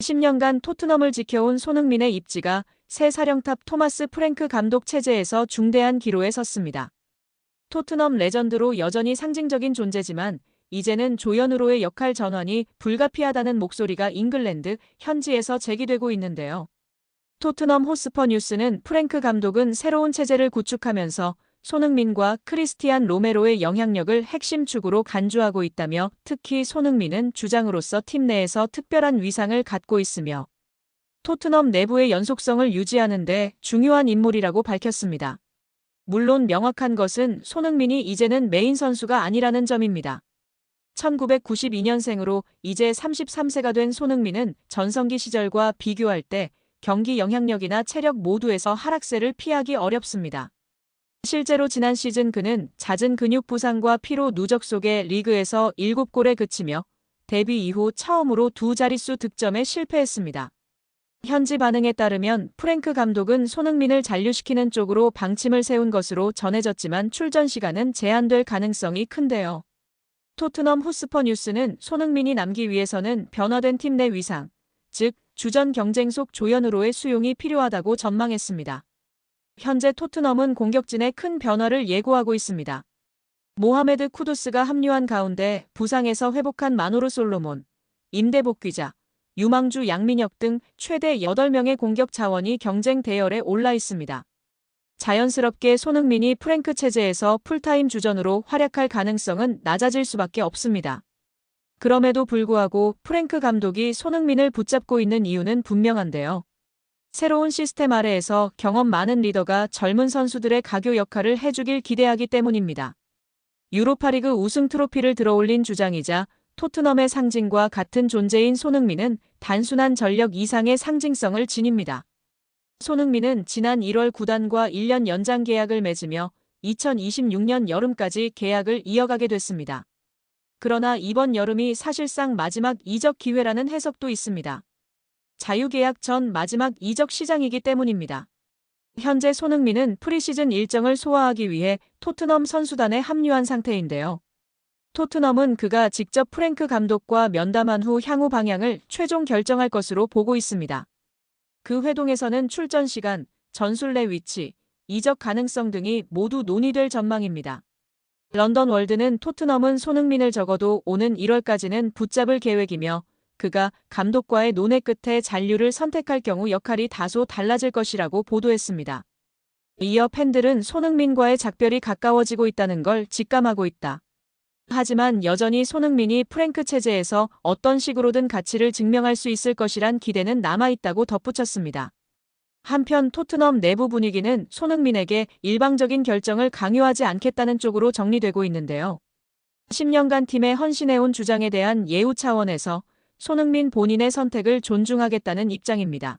10년간 토트넘을 지켜온 손흥민의 입지가 새 사령탑 토마스 프랭크 감독 체제에서 중대한 기로에 섰습니다. 토트넘 레전드로 여전히 상징적인 존재지만 이제는 조연으로의 역할 전환이 불가피하다는 목소리가 잉글랜드 현지에서 제기되고 있는데요. 토트넘 호스퍼 뉴스는 프랭크 감독은 새로운 체제를 구축하면서 손흥민과 크리스티안 로메로의 영향력을 핵심 축으로 간주하고 있다며 특히 손흥민은 주장으로서 팀 내에서 특별한 위상을 갖고 있으며 토트넘 내부의 연속성을 유지하는 데 중요한 인물이라고 밝혔습니다. 물론 명확한 것은 손흥민이 이제는 메인 선수가 아니라는 점입니다. 1992년생으로 이제 33세가 된 손흥민은 전성기 시절과 비교할 때 경기 영향력이나 체력 모두에서 하락세를 피하기 어렵습니다. 실제로 지난 시즌 그는 잦은 근육 부상과 피로 누적 속에 리그에서 7골에 그치며 데뷔 이후 처음으로 두 자릿수 득점에 실패했습니다. 현지 반응에 따르면 프랭크 감독은 손흥민을 잔류시키는 쪽으로 방침을 세운 것으로 전해졌지만 출전 시간은 제한될 가능성이 큰데요. 토트넘 호스퍼 뉴스는 손흥민이 남기 위해서는 변화된 팀 내 위상, 즉 주전 경쟁 속 조연으로의 수용이 필요하다고 전망했습니다. 현재 토트넘은 공격진에 큰 변화를 예고하고 있습니다. 모하메드 쿠두스가 합류한 가운데 부상에서 회복한 마노루 솔로몬, 임대 복귀자, 유망주 양민혁 등 최대 8명의 공격 자원이 경쟁 대열에 올라 있습니다. 자연스럽게 손흥민이 프랭크 체제에서 풀타임 주전으로 활약할 가능성은 낮아질 수밖에 없습니다. 그럼에도 불구하고 프랭크 감독이 손흥민을 붙잡고 있는 이유는 분명한데요. 새로운 시스템 아래에서 경험 많은 리더가 젊은 선수들의 가교 역할을 해주길 기대하기 때문입니다. 유로파리그 우승 트로피를 들어올린 주장이자 토트넘의 상징과 같은 존재인 손흥민은 단순한 전력 이상의 상징성을 지닙니다. 손흥민은 지난 1월 구단과 1년 연장 계약을 맺으며 2026년 여름까지 계약을 이어가게 됐습니다. 그러나 이번 여름이 사실상 마지막 이적 기회라는 해석도 있습니다. 자유계약 전 마지막 이적 시장이기 때문입니다. 현재 손흥민은 프리시즌 일정을 소화하기 위해 토트넘 선수단에 합류한 상태인데요. 토트넘은 그가 직접 프랭크 감독과 면담한 후 향후 방향을 최종 결정할 것으로 보고 있습니다. 그 회동에서는 출전 시간, 전술 내 위치, 이적 가능성 등이 모두 논의될 전망입니다. 런던 월드는 토트넘은 손흥민을 적어도 오는 1월까지는 붙잡을 계획이며 그가 감독과의 논의 끝에 잔류를 선택할 경우 역할이 다소 달라질 것이라고 보도했습니다. 이어 팬들은 손흥민과의 작별이 가까워지고 있다는 걸 직감하고 있다. 하지만 여전히 손흥민이 프랭크 체제에서 어떤 식으로든 가치를 증명할 수 있을 것이란 기대는 남아있다고 덧붙였습니다. 한편 토트넘 내부 분위기는 손흥민에게 일방적인 결정을 강요하지 않겠다는 쪽으로 정리되고 있는데요. 10년간 팀에 헌신해온 주장에 대한 예우 차원에서 손흥민 본인의 선택을 존중하겠다는 입장입니다.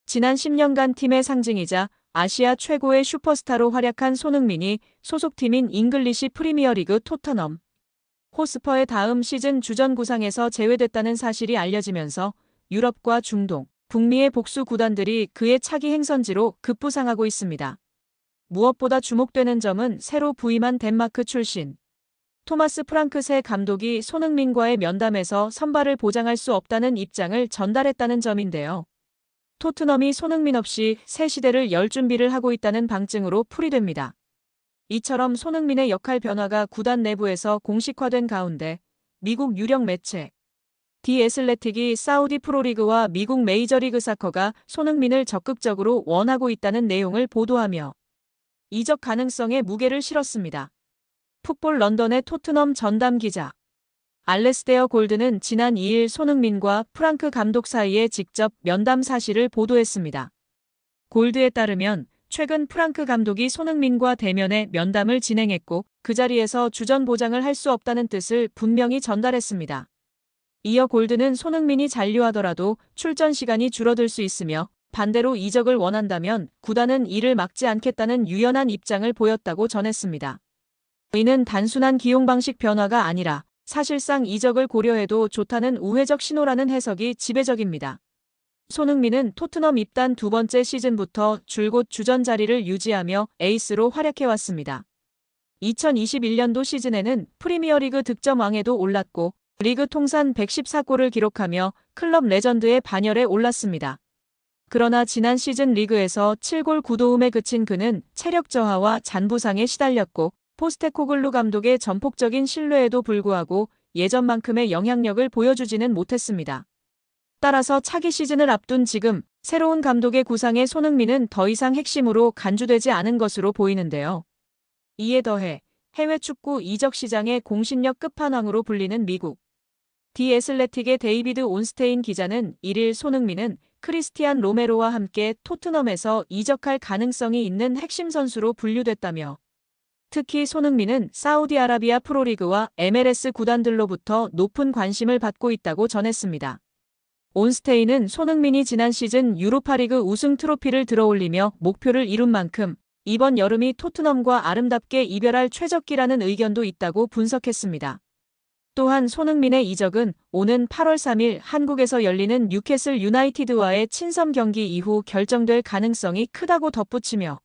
지난 10년간 팀의 상징이자 아시아 최고의 슈퍼스타로 활약한 손흥민이 소속팀인 잉글리시 프리미어리그 토트넘 호스퍼의 다음 시즌 주전 구상에서 제외됐다는 사실이 알려지면서 유럽과 중동, 북미의 복수 구단들이 그의 차기 행선지로 급부상하고 있습니다. 무엇보다 주목되는 점은 새로 부임한 덴마크 출신 토마스 프랑크세 감독이 손흥민과의 면담에서 선발을 보장할 수 없다는 입장을 전달했다는 점인데요. 토트넘이 손흥민 없이 새 시대를 열 준비를 하고 있다는 방증으로 풀이됩니다. 이처럼 손흥민의 역할 변화가 구단 내부에서 공식화된 가운데 미국 유력 매체 디 애슬레틱이 사우디 프로리그와 미국 메이저리그 사커가 손흥민을 적극적으로 원하고 있다는 내용을 보도하며 이적 가능성에 무게를 실었습니다. 풋볼 런던의 토트넘 전담 기자 알레스테어 골드는 지난 2일 손흥민과 프랑크 감독 사이에 직접 면담 사실을 보도했습니다. 골드에 따르면 최근 프랑크 감독이 손흥민과 대면에 면담을 진행했고 그 자리에서 주전 보장을 할 수 없다는 뜻을 분명히 전달했습니다. 이어 골드는 손흥민이 잔류하더라도 출전 시간이 줄어들 수 있으며 반대로 이적을 원한다면 구단은 이를 막지 않겠다는 유연한 입장을 보였다고 전했습니다. 이는 단순한 기용 방식 변화가 아니라 사실상 이적을 고려해도 좋다는 우회적 신호라는 해석이 지배적입니다. 손흥민은 토트넘 입단 두 번째 시즌부터 줄곧 주전 자리를 유지하며 에이스로 활약해왔습니다. 2021년도 시즌에는 프리미어리그 득점왕에도 올랐고 리그 통산 114골을 기록하며 클럽 레전드의 반열에 올랐습니다. 그러나 지난 시즌 리그에서 7골 9도움에 그친 그는 체력 저하와 잔부상에 시달렸고 포스테코글루 감독의 전폭적인 신뢰에도 불구하고 예전만큼의 영향력을 보여주지는 못했습니다. 따라서 차기 시즌을 앞둔 지금 새로운 감독의 구상에 손흥민은 더 이상 핵심으로 간주되지 않은 것으로 보이는데요. 이에 더해 해외 축구 이적 시장의 공신력 끝판왕으로 불리는 미국 디 애슬레틱의 데이비드 온스테인 기자는 1일 손흥민은 크리스티안 로메로와 함께 토트넘에서 이적할 가능성이 있는 핵심 선수로 분류됐다며 특히 손흥민은 사우디아라비아 프로리그와 MLS 구단들로부터 높은 관심을 받고 있다고 전했습니다. 온스테인은 손흥민이 지난 시즌 유로파리그 우승 트로피를 들어올리며 목표를 이룬 만큼 이번 여름이 토트넘과 아름답게 이별할 최적기라는 의견도 있다고 분석했습니다. 또한 손흥민의 이적은 오는 8월 3일 한국에서 열리는 뉴캐슬 유나이티드와의 친선 경기 이후 결정될 가능성이 크다고 덧붙이며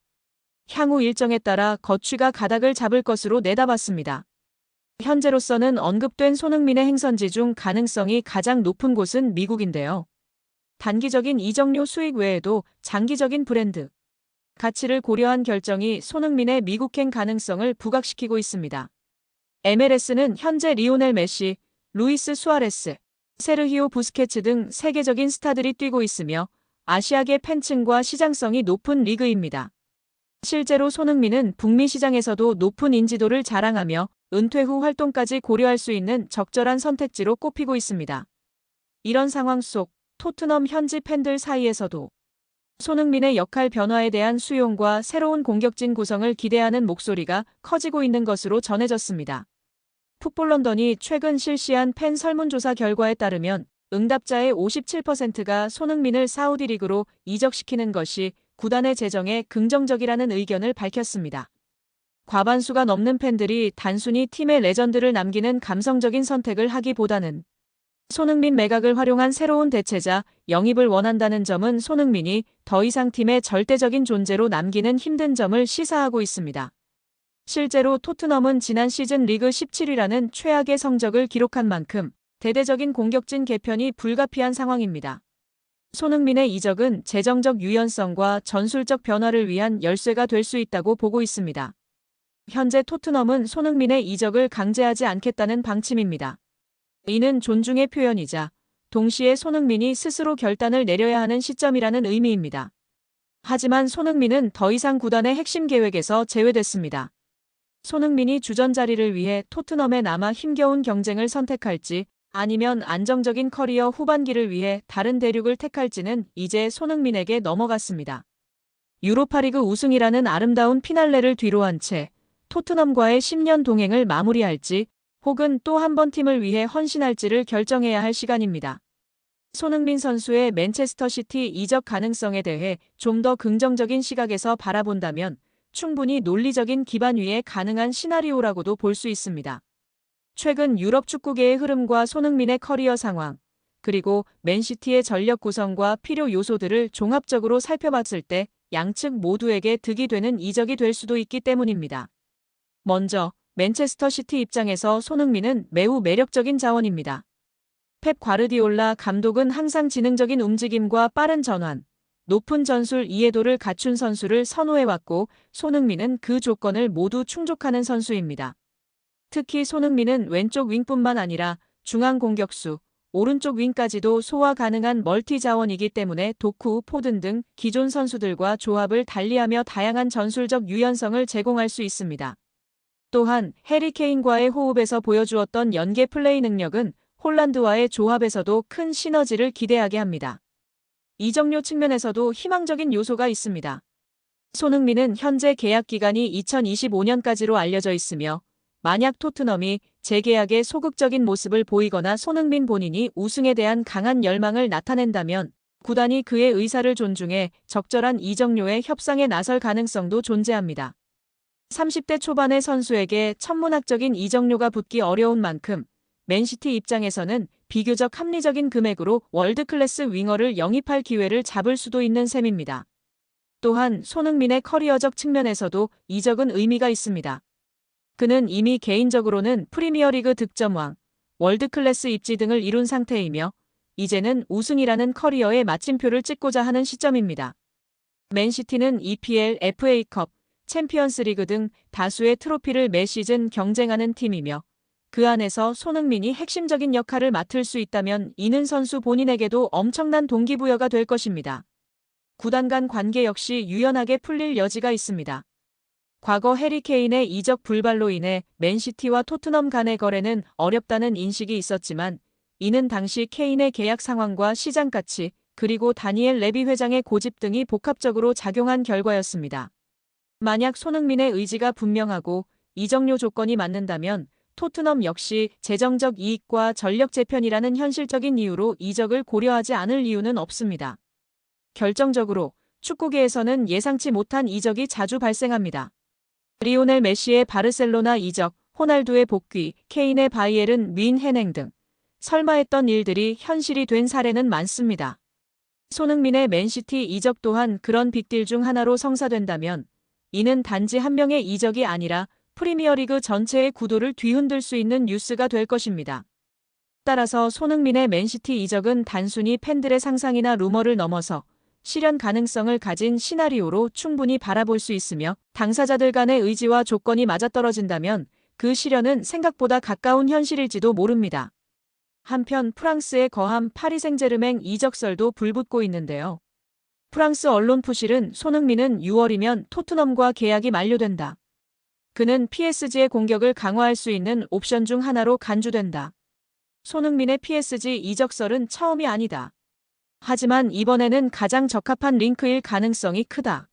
향후 일정에 따라 거취가 가닥을 잡을 것으로 내다봤습니다. 현재로서는 언급된 손흥민의 행선지 중 가능성이 가장 높은 곳은 미국인데요. 단기적인 이적료 수익 외에도 장기적인 브랜드 가치를 고려한 결정이 손흥민의 미국행 가능성을 부각시키고 있습니다. MLS는 현재 리오넬 메시, 루이스 수아레스, 세르히오 부스케츠 등 세계적인 스타들이 뛰고 있으며 아시아계 팬층과 시장성이 높은 리그입니다. 실제로 손흥민은 북미 시장에서도 높은 인지도를 자랑하며 은퇴 후 활동까지 고려할 수 있는 적절한 선택지로 꼽히고 있습니다. 이런 상황 속 토트넘 현지 팬들 사이에서도 손흥민의 역할 변화에 대한 수용과 새로운 공격진 구성을 기대하는 목소리가 커지고 있는 것으로 전해졌습니다. 풋볼런던이 최근 실시한 팬 설문조사 결과에 따르면 응답자의 57%가 손흥민을 사우디 리그로 이적시키는 것이 구단의 재정에 긍정적이라는 의견을 밝혔습니다. 과반수가 넘는 팬들이 단순히 팀의 레전드를 남기는 감성적인 선택을 하기보다는 손흥민 매각을 활용한 새로운 대체자 영입을 원한다는 점은 손흥민이 더 이상 팀의 절대적인 존재로 남기는 힘든 점을 시사하고 있습니다. 실제로 토트넘은 지난 시즌 리그 17위라는 최악의 성적을 기록한 만큼 대대적인 공격진 개편이 불가피한 상황입니다. 손흥민의 이적은 재정적 유연성과 전술적 변화를 위한 열쇠가 될 수 있다고 보고 있습니다. 현재 토트넘은 손흥민의 이적을 강제하지 않겠다는 방침입니다. 이는 존중의 표현이자 동시에 손흥민이 스스로 결단을 내려야 하는 시점이라는 의미입니다. 하지만 손흥민은 더 이상 구단의 핵심 계획에서 제외됐습니다. 손흥민이 주전 자리를 위해 토트넘에 남아 힘겨운 경쟁을 선택할지 아니면 안정적인 커리어 후반기를 위해 다른 대륙을 택할지는 이제 손흥민에게 넘어갔습니다. 유로파리그 우승이라는 아름다운 피날레를 뒤로한 채 토트넘과의 10년 동행을 마무리할지 혹은 또 한 번 팀을 위해 헌신할지를 결정해야 할 시간입니다. 손흥민 선수의 맨체스터 시티 이적 가능성에 대해 좀 더 긍정적인 시각에서 바라본다면 충분히 논리적인 기반 위에 가능한 시나리오라고도 볼 수 있습니다. 최근 유럽 축구계의 흐름과 손흥민의 커리어 상황, 그리고 맨시티의 전력 구성과 필요 요소들을 종합적으로 살펴봤을 때 양측 모두에게 득이 되는 이적이 될 수도 있기 때문입니다. 먼저 맨체스터 시티 입장에서 손흥민은 매우 매력적인 자원입니다. 펩 과르디올라 감독은 항상 지능적인 움직임과 빠른 전환, 높은 전술 이해도를 갖춘 선수를 선호해왔고 손흥민은 그 조건을 모두 충족하는 선수입니다. 특히 손흥민은 왼쪽 윙뿐만 아니라 중앙 공격수, 오른쪽 윙까지도 소화 가능한 멀티 자원이기 때문에 도쿠, 포든 등 기존 선수들과 조합을 달리하며 다양한 전술적 유연성을 제공할 수 있습니다. 또한 해리 케인과의 호흡에서 보여주었던 연계 플레이 능력은 홀란드와의 조합에서도 큰 시너지를 기대하게 합니다. 이적료 측면에서도 희망적인 요소가 있습니다. 손흥민은 현재 계약 기간이 2025년까지로 알려져 있으며 만약 토트넘이 재계약에 소극적인 모습을 보이거나 손흥민 본인이 우승에 대한 강한 열망을 나타낸다면 구단이 그의 의사를 존중해 적절한 이적료의 협상에 나설 가능성도 존재합니다. 30대 초반의 선수에게 천문학적인 이적료가 붙기 어려운 만큼 맨시티 입장에서는 비교적 합리적인 금액으로 월드클래스 윙어를 영입할 기회를 잡을 수도 있는 셈입니다. 또한 손흥민의 커리어적 측면에서도 이적은 의미가 있습니다. 그는 이미 개인적으로는 프리미어리그 득점왕, 월드클래스 입지 등을 이룬 상태이며 이제는 우승이라는 커리어의 마침표를 찍고자 하는 시점입니다. 맨시티는 EPL, FA컵, 챔피언스리그 등 다수의 트로피를 매 시즌 경쟁하는 팀이며 그 안에서 손흥민이 핵심적인 역할을 맡을 수 있다면 이는 선수 본인에게도 엄청난 동기부여가 될 것입니다. 구단 간 관계 역시 유연하게 풀릴 여지가 있습니다. 과거 해리 케인의 이적 불발로 인해 맨시티와 토트넘 간의 거래는 어렵다는 인식이 있었지만 이는 당시 케인의 계약 상황과 시장 가치 그리고 다니엘 레비 회장의 고집 등이 복합적으로 작용한 결과였습니다. 만약 손흥민의 의지가 분명하고 이적료 조건이 맞는다면 토트넘 역시 재정적 이익과 전력 재편이라는 현실적인 이유로 이적을 고려하지 않을 이유는 없습니다. 결정적으로 축구계에서는 예상치 못한 이적이 자주 발생합니다. 리오넬 메시의 바르셀로나 이적, 호날두의 복귀, 케인의 바이에른 뮌헨행 등 설마 했던 일들이 현실이 된 사례는 많습니다. 손흥민의 맨시티 이적 또한 그런 빅딜 중 하나로 성사된다면 이는 단지 한 명의 이적이 아니라 프리미어리그 전체의 구도를 뒤흔들 수 있는 뉴스가 될 것입니다. 따라서 손흥민의 맨시티 이적은 단순히 팬들의 상상이나 루머를 넘어서 실현 가능성을 가진 시나리오로 충분히 바라볼 수 있으며 당사자들 간의 의지와 조건이 맞아떨어진다면 그 실현은 생각보다 가까운 현실일지도 모릅니다. 한편 프랑스의 거함 파리 생제르맹 이적설도 불붙고 있는데요. 프랑스 언론 푸실은 손흥민은 6월이면 토트넘과 계약이 만료된다. 그는 PSG의 공격을 강화할 수 있는 옵션 중 하나로 간주된다. 손흥민의 PSG 이적설은 처음이 아니다. 하지만 이번에는 가장 적합한 링크일 가능성이 크다.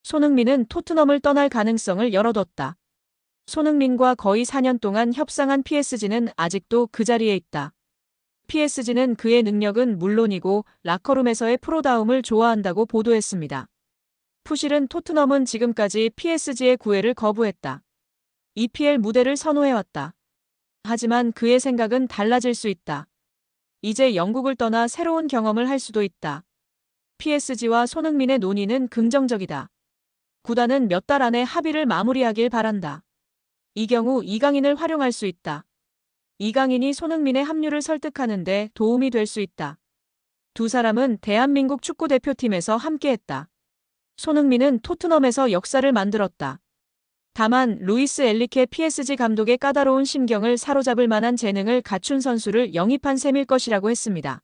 손흥민은 토트넘을 떠날 가능성을 열어뒀다. 손흥민과 거의 4년 동안 협상한 PSG는 아직도 그 자리에 있다. PSG는 그의 능력은 물론이고 라커룸에서의 프로다움을 좋아한다고 보도했습니다. 푸실은 토트넘은 지금까지 PSG의 구애를 거부했다. EPL 무대를 선호해왔다. 하지만 그의 생각은 달라질 수 있다. 이제 영국을 떠나 새로운 경험을 할 수도 있다. PSG와 손흥민의 논의는 긍정적이다. 구단은 몇 달 안에 합의를 마무리하길 바란다. 이 경우 이강인을 활용할 수 있다. 이강인이 손흥민의 합류를 설득하는 데 도움이 될 수 있다. 두 사람은 대한민국 축구대표팀에서 함께했다. 손흥민은 토트넘에서 역사를 만들었다. 다만 루이스 엔리케 PSG 감독의 까다로운 심경을 사로잡을 만한 재능을 갖춘 선수를 영입한 셈일 것이라고 했습니다.